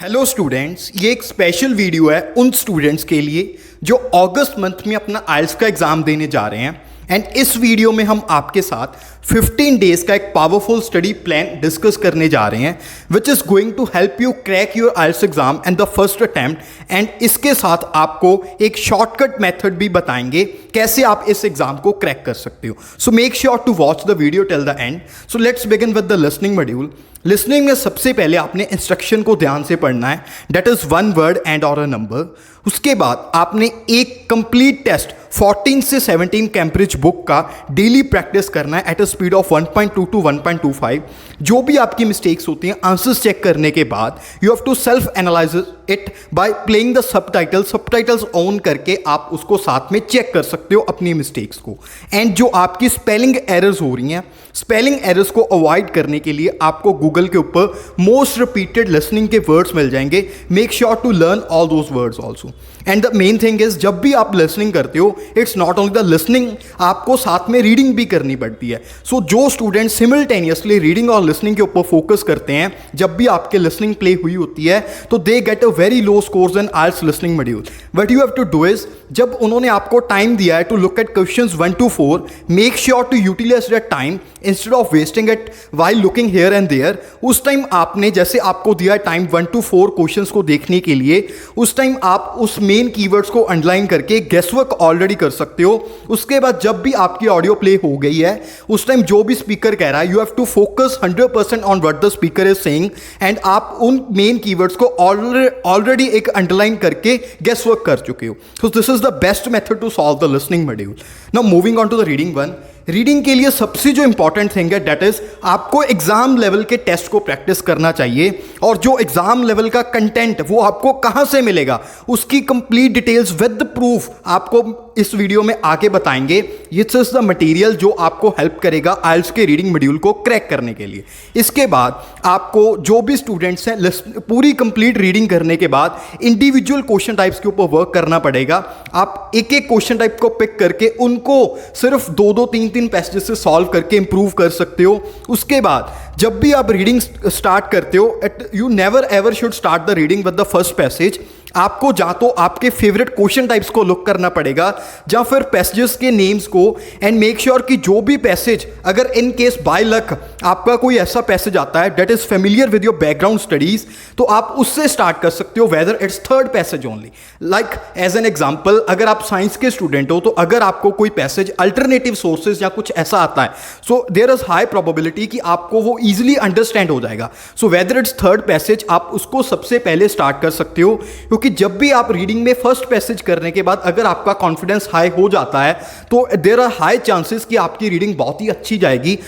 Hello students, ये एक special video है उन स्टूडेंट्स के लिए जो अगस्त मंथ में अपना आइल्स का एग्ज़ाम देने जा रहे हैं। एंड इस वीडियो में हम आपके साथ 15 डेज का एक पावरफुल स्टडी प्लान डिस्कस करने जा रहे हैं which is going to help you crack your IELTS exam and the first attempt. And इसके साथ आपको एक शॉर्टकट मेथड भी बताएंगे कैसे आप इस एग्जाम को क्रैक कर सकते हो। So make sure to watch the video till the end. So let's begin with the listening module. Listening में सबसे पहले आपने इंस्ट्रक्शन को ध्यान से पढ़ना है, that is one word and और अ नंबर। उसके बाद आपने एक कंप्लीट टेस्ट 14 से 17 कैम्ब्रिज बुक का डेली प्रैक्टिस करना है at a speed of 1.2 to 1.25। जो भी आपकी मिस्टेक्स होती हैं आंसर्स चेक करने के बाद you have to self analyse it by playing the subtitles on करके आप उसको साथ में चेक कर सकते हो अपनी मिस्टेक्स को। एंड जो आपकी स्पेलिंग एरर्स हो रही हैं, स्पेलिंग एरर्स को अवॉइड करने के लिए आपको गूगल के ऊपर मोस्ट रिपीटेड लिसनिंग के वर्ड्स मिल जाएंगे। Make sure to learn all those words also. And the main thing is जब भी आप लिसनिंग करते हो it's not only the listening, आपको साथ में रीडिंग भी करनी पड़ती है। सो जो स्टूडेंट सिमिल्टेनियसली रीडिंग और लिसनिंग के ऊपर फोकस करते हैं जब भी आपके लिसनिंग प्ले हुई होती है तो they get a very low scores in IELTS listening module. What you have to do is, जब उन्होंने आपको टाइम दिया है to look at questions 1 to 4, make sure to utilise that time instead of wasting it while looking here and there. उस time आपने जैसे आपको दिया है टाइम 1 to 4 क्वेश्चंस को देखने के लिए, उस टाइम आप उस मेन कीवर्ड्स को अंडरलाइन करके गेसवर्क ऑलरेडी कर सकते हो। उसके बाद जब भी आपकी ऑडियो प्ले हो गई है उस टाइम जो भी स्पीकर कह रहा है you have to focus 100% on what the speaker is saying and आप उन मेन कीवर्ड्स को ऑलरेडी एक अंडरलाइन करके गेसवर्क कर चुके हो। So this is the best method to solve the listening module. Now moving on to the reading one. Reading के लिए सबसे जो इंपॉर्टेंट थिंग है डेट इज आपको एग्जाम लेवल के टेस्ट को प्रैक्टिस करना चाहिए। और जो एग्जाम लेवल का कंटेंट वो आपको कहां से मिलेगा उसकी कंप्लीट डिटेल्स विद प्रूफ आपको इस वीडियो में आगे बताएंगे। दिस इज द मटेरियल जो आपको हेल्प करेगा आइल्स के रीडिंग मॉड्यूल को क्रैक करने के लिए। इसके बाद आपको जो भी स्टूडेंट्स हैं पूरी कंप्लीट रीडिंग करने के बाद इंडिविजुअल क्वेश्चन टाइप्स के ऊपर वर्क करना पड़ेगा। आप एक एक क्वेश्चन टाइप को पिक करके उनको सिर्फ 2-2, 3-3 पैसेजेस से सॉल्व करके इंप्रूव कर सकते हो। उसके बाद जब भी आप रीडिंग स्टार्ट करते हो you never ever should start the reading with the first passage. आपको या तो आपके फेवरेट क्वेश्चन टाइप्स को लुक करना पड़ेगा या फिर पैसेजेस के नेम्स को। एंड मेक श्योर कि जो भी पैसेज अगर इन केस बाय लक आपका कोई ऐसा पैसेज आता है that is familiar with your background studies तो आप उससे स्टार्ट कर सकते हो, whether it's third passage only. Like as an example, अगर आप साइंस के स्टूडेंट हो तो अगर आपको कोई पैसेज अल्टरनेटिव सोर्सेज या कुछ ऐसा आता है so there is high probability कि आपको वो ईजिली अंडरस्टैंड हो जाएगा। So whether it's third passage आप उसको सबसे पहले स्टार्ट कर सकते हो, क्योंकि जब भी आप रीडिंग में फर्स्ट पैसेज करने के बाद अगर आपका कॉन्फिडेंस हाई हो जाता है तो देयर आर हाई चांसेस कि आपकी रीडिंग बहुत ही अच्छी जाएगी।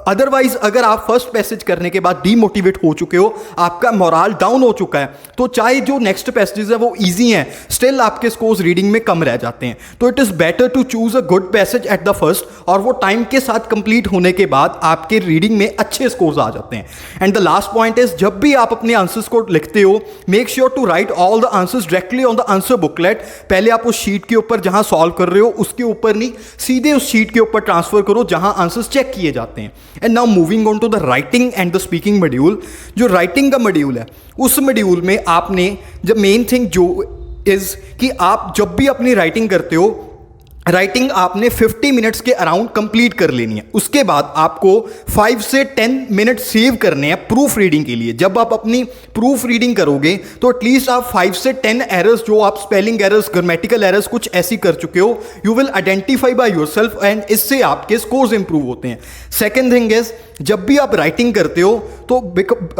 अदरवाइज अगर आप फर्स्ट पैसेज करने के बाद डीमोटिवेट हो चुके हो, आपका मोराल डाउन हो चुका है, तो चाहे जो नेक्स्ट पैसेजेस है वो इजी हैं स्टिल आपके स्कोर्स रीडिंग में कम रह जाते हैं। तो it is better to choose a good passage at the first और वो टाइम के साथ कंप्लीट होने के बाद आपके रीडिंग में अच्छे स्कोर्स आ जाते हैं। And the last point is जब भी आप अपने आंसर्स को लिखते हो make sure to write all the answers directly on the answer booklet. पहले आप उस शीट के ऊपर जहां सॉल्व कर रहे हो उसके ऊपर नहीं, सीधे उस शीट के ऊपर ट्रांसफर करो जहां आंसर्स चेक किए जाते हैं। And now moving on to the writing and the speaking module. जो राइटिंग का मॉड्यूल है उस मॉड्यूल में आपने जब मेन थिंग जो इज कि आप जब भी अपनी राइटिंग करते हो राइटिंग आपने 50 मिनट्स के अराउंड कंप्लीट कर लेनी है। उसके बाद आपको 5 से 10 मिनट सेव करने हैं प्रूफ रीडिंग के लिए। जब आप अपनी प्रूफ रीडिंग करोगे तो एटलीस्ट आप 5 से 10 एरर्स जो आप स्पेलिंग एरर्स, ग्रामेटिकल एरर्स कुछ ऐसी कर चुके हो you will identify by yourself and इससे आपके स्कोर्स इंप्रूव होते हैं। सेकेंड थिंग इज जब भी आप राइटिंग करते हो तो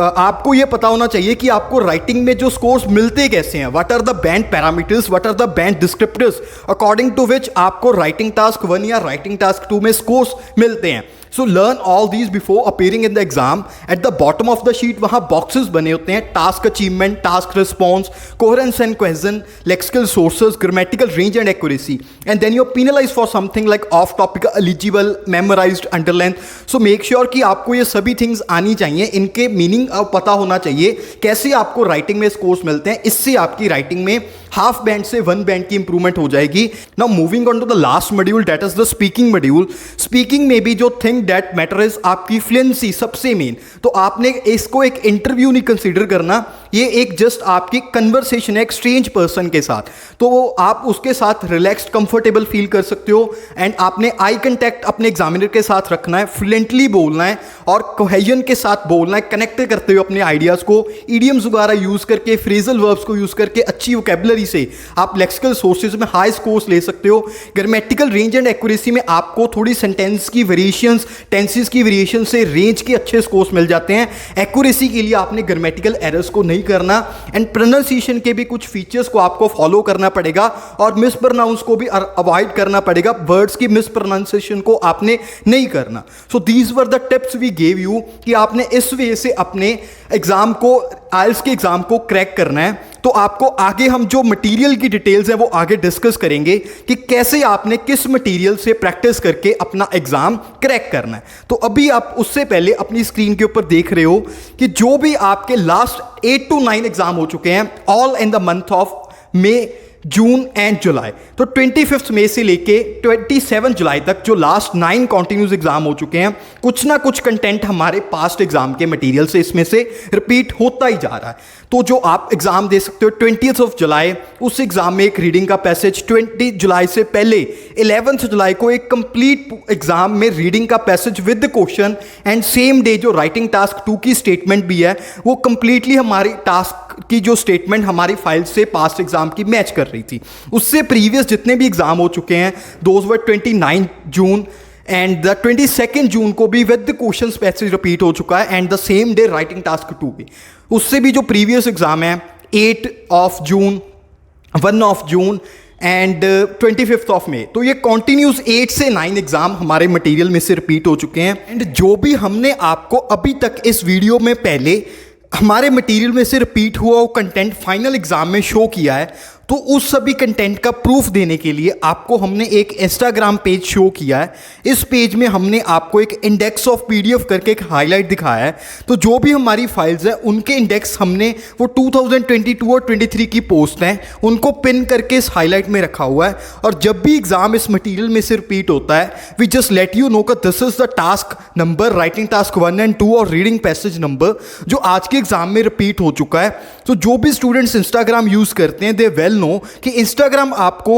आपको यह पता होना चाहिए कि आपको राइटिंग में जो स्कोर्स मिलते कैसे हैं, what are the band parameters, what are the band descriptors according to which आपको राइटिंग टास्क 1 या राइटिंग टास्क 2 में स्कोर्स मिलते हैं। So learn all these before appearing in the exam. At the bottom of the sheet वहां boxes बने होते हैं, task achievement, task response, coherence and cohesion, lexical sources, grammatical range and accuracy. And then you are penalised for something like off topic, eligible, memorised, underline. So make sure कि आपको ये सभी things आनी चाहिए, इनके मीनिंग पता होना चाहिए, कैसे आपको राइटिंग में स्कोर्स मिलते हैं। इससे आपकी राइटिंग में हाफ बैंड से 1 बैंड की इंप्रूवमेंट हो जाएगी। Now moving on to the last module that is the speaking module. Speaking में भी जो थिंग दैट मैटर इज आपकी फ्लुएंसी सबसे मेन। तो आपने इसको एक इंटरव्यू नहीं कंसीडर करना, ये एक जस्ट आपकी कन्वर्सेशन है एक स्ट्रेंज पर्सन के साथ। तो आप उसके साथ रिलैक्स्ड कंफर्टेबल फील कर सकते हो एंड आपने आई कंटेक्ट अपने एग्जामिनर के साथ रखना है, फ्लुएंटली बोलना है और कोहेजन के साथ बोलना है, कनेक्ट करते हुए अपने आइडियाज़ को इडियम्स वगैरह यूज़ करके, फ्रेजल वर्ब्स को यूज़ करके अच्छी वोकैबुलरी से आप लेक्सिकल सोर्सेज में हाई स्कोर्स ले सकते हो। ग्रामेटिकल रेंज एंड एक्यूरेसी में आपको थोड़ी सेंटेंस की वेरिएशंस, टेंसेस की वेरिएशन से रेंज के अच्छे स्कोर्स मिल जाते हैं। एक्यूरेसी के लिए आपने ग्रामेटिकल एरर्स को नहीं करना एंड प्रोनाउंसिएशन के भी कुछ फीचर्स को आपको फॉलो करना पड़ेगा और मिस प्रोनाउंस को भी अवॉइड करना पड़ेगा, वर्ड्स की मिस प्रोनाउंसिएशन को आपने नहीं करना। So these were the tips we gave you कि आपने इस वे से अपने एग्जाम को, आइल्स के एग्जाम को क्रैक करना है। तो आपको आगे हम जो मटेरियल की डिटेल्स है वो आगे डिस्कस करेंगे कि कैसे आपने किस मटेरियल से प्रैक्टिस करके अपना एग्जाम क्रैक करना है। तो अभी आप उससे पहले अपनी स्क्रीन के ऊपर देख रहे हो कि जो भी आपके लास्ट 8 to 9 एग्जाम हो चुके हैं all in the month of May, June and July. तो 25 मई से लेके 27 जुलाई तक जो लास्ट 9 कॉन्टिन्यूस एग्जाम हो चुके हैं, कुछ ना कुछ कंटेंट हमारे पास्ट एग्जाम के मटेरियल से इसमें से रिपीट होता ही जा रहा है। तो जो आप एग्जाम दे सकते हो 20 जुलाई, उस एग्जाम में एक रीडिंग का पैसेज, 20 जुलाई से पहले 11 जुलाई को एक कंप्लीट एग्जाम में रीडिंग का passage with question and same day जो राइटिंग टास्क 2 की स्टेटमेंट भी है वो कंप्लीटली हमारी टास्क की जो स्टेटमेंट हमारी फाइल से पास्ट एग्जाम की मैच कर रही थी। उससे प्रीवियस जितने भी एग्जाम हो चुके हैं those were 29 June and the 22 जून को भी विद क्वेश्चन पैसेज रिपीट हो चुका है and the same day writing task 2 भी। उससे भी जो प्रीवियस एग्जाम है 8 जून, 1 जून एंड 25 मई, तो ये कॉन्टिन्यूस 8 से 9 एग्जाम हमारे मटेरियल में से रिपीट हो चुके हैं। एंड जो भी हमने आपको अभी तक इस वीडियो में पहले हमारे मटेरियल में से रिपीट हुआ वो कंटेंट फाइनल एग्जाम में शो किया है, तो उस सभी कंटेंट का प्रूफ देने के लिए आपको हमने एक इंस्टाग्राम पेज शो किया है। इस पेज में हमने आपको एक इंडेक्स ऑफ पीडीएफ करके एक हाईलाइट दिखाया है। तो जो भी हमारी फाइल्स हैं उनके इंडेक्स हमने वो 2022 और 23 की पोस्ट हैं उनको पिन करके इस हाईलाइट में रखा हुआ है। और जब भी एग्जाम इस मटेरियल में से रिपीट होता है we just let you know कि this is the task number, writing task 1 and 2 और रीडिंग पैसेज नंबर जो आज के एग्जाम में रिपीट हो चुका है। तो जो भी स्टूडेंट्स इंस्टाग्राम यूज करते हैं दे वेल नो कि इंस्टाग्राम आपको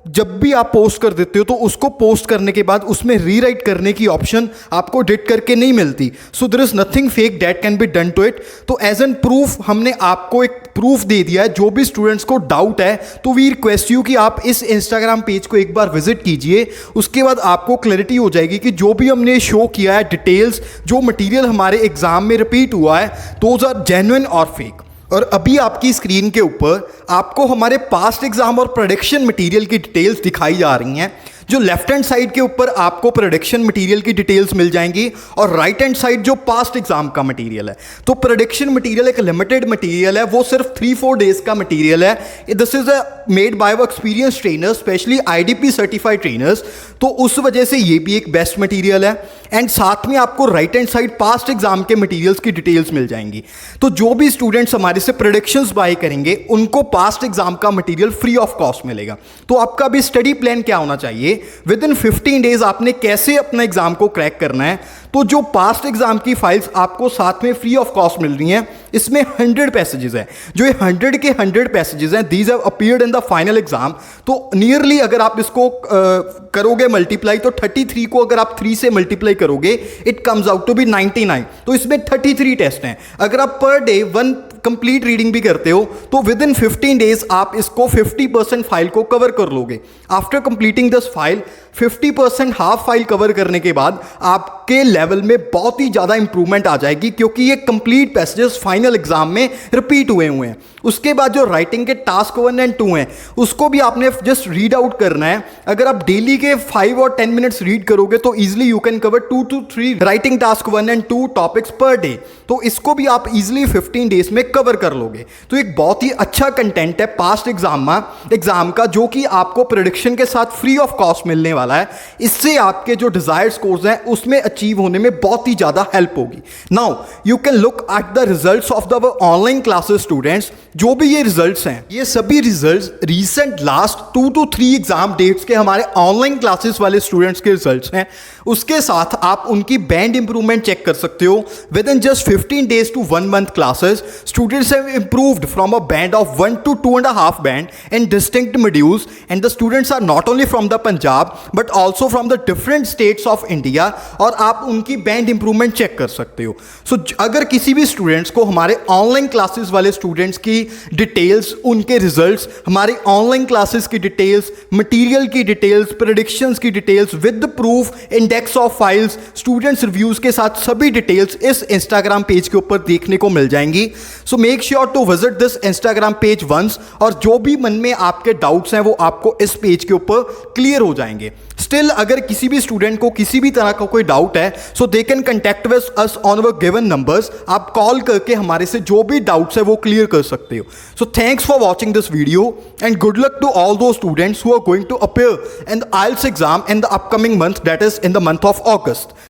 जब भी आप पोस्ट कर देते हो तो उसको पोस्ट करने के बाद उसमें रीराइट करने की ऑप्शन आपको एडिट करके नहीं मिलती। So there is nothing fake that can be done to it. तो एज एन प्रूफ हमने आपको एक प्रूफ दे दिया है। जो भी स्टूडेंट्स को डाउट है तो वी रिक्वेस्ट यू कि आप इस इंस्टाग्राम पेज को एक बार विजिट कीजिए, उसके बाद आपको क्लैरिटी हो जाएगी कि जो भी हमने शो किया है डिटेल्स, जो मटीरियल हमारे एग्जाम में रिपीट हुआ है दोज आर जेन्युइन और फेक। और अभी आपकी स्क्रीन के ऊपर आपको हमारे पास्ट एग्जाम और प्रेडिक्शन मटेरियल की डिटेल्स दिखाई जा रही हैं। जो लेफ्ट हैंड साइड के ऊपर आपको प्रेडिक्शन मटेरियल की डिटेल्स मिल जाएंगी और राइट हैंड साइड जो पास्ट एग्जाम का मटेरियल है। तो प्रेडिक्शन मटेरियल एक लिमिटेड मटेरियल है, वो सिर्फ 3-4 डेज का मटेरियल है। This is made by experience trainers, specially IDP certified trainers, तो उस वजह से ये भी एक बेस्ट मटेरियल है। एंड साथ में आपको right hand side past exam के मटेरियल्स की डिटेल्स मिल जाएंगी। तो जो भी स्टूडेंट्स हमारे से प्रेडिक्शंस बाय करेंगे उनको पास्ट एग्जाम का मटेरियल फ्री ऑफ कॉस्ट मिलेगा। तो आपका भी स्टडी प्लान क्या होना चाहिए, विद इन 15 डेज आपने कैसे अपना एग्जाम को क्रैक करना है। तो जो पास्ट एग्जाम की फाइल्स आपको साथ में फ्री ऑफ कॉस्ट मिल रही हैं, इसमें 100 पैसेजेस हैं। जो ये 100 के 100 पैसेजेस हैं these have appeared in the final exam. तो नियरली अगर आप इसको करोगे मल्टीप्लाई, तो 33 को अगर आप 3 से मल्टीप्लाई करोगे it comes out to be 99। तो इसमें 33 टेस्ट हैं। अगर आप पर डे 1 कंप्लीट रीडिंग भी करते हो तो विद इन 15 डेज आप इसको 50% फाइल को कवर कर लोगे। After completing this file 50% half file cover करने के बाद आपके लेवल में बहुत ही ज़्यादा इंप्रूवमेंट आ जाएगी, क्योंकि ये कंप्लीट पैसेजेस फाइनल एग्जाम में रिपीट हुए हैं। उसके बाद जो राइटिंग के टास्क 1 and 2 हैं उसको भी आपने जस्ट रीड आउट करना है। अगर आप डेली के 5 और 10 मिनट्स रीड करोगे तो easily you can cover 2 to 3 writing task 1 and 2 topics per day. तो इसको भी आप इजिली 15 डेज में कवर कर लोगे। तो एक बहुत ही अच्छा कंटेंट है पास्ट एग्जाम का, जो कि आपको प्रेडिक्शन के साथ फ्री ऑफ कॉस्ट मिलने वाला है। इससे आपके जो डिजायर्ड स्कोर्स हैं उसमें अचीव होने में बहुत ही ज़्यादा हेल्प होगी। Now you can look at the results of the online classes students. जो भी ये रिजल्ट्स हैं, ये सभी results recent last 2 to 3 exam dates के हमारे ऑनलाइन क्लासेस वाले स्टूडेंट्स के रिजल्ट्स हैं। उसके साथ आप उनकी बैंड इंप्रूवमेंट चेक कर सकते हो। With in just 15 days to 1 month classes, students have improved from a band of 1 to 2.5 band in distinct modules, and the students are not only from the Punjab but also from the different states of India, और आप उनकी band improvement check कर सकते हो। सो अगर किसी भी students को हमारे ऑनलाइन क्लासेस वाले स्टूडेंट्स की डिटेल्स, उनके रिजल्ट्स, हमारी ऑनलाइन क्लासेस की डिटेल्स, मटेरियल की डिटेल्स, प्रेडिक्शंस की details with proof, index of files, students reviews के साथ सभी डिटेल्स इस इंस्टाग्राम पेज के ऊपर देखने को मिल जाएंगी। So make sure to visit this Instagram page once, और जो भी मन में आपके डाउट्स हैं वो आपको इस पेज के ऊपर क्लियर हो जाएंगे। स्टिल अगर किसी भी स्टूडेंट को किसी भी तरह का कोई डाउट है, so they can contact with us on our given numbers. आप कॉल करके हमारे से जो भी डाउट्स है वो क्लियर कर सकते हो। So thanks for watching this video and good luck to all those students who are going to appear in the IELTS exam in the upcoming month, that is in the month of August.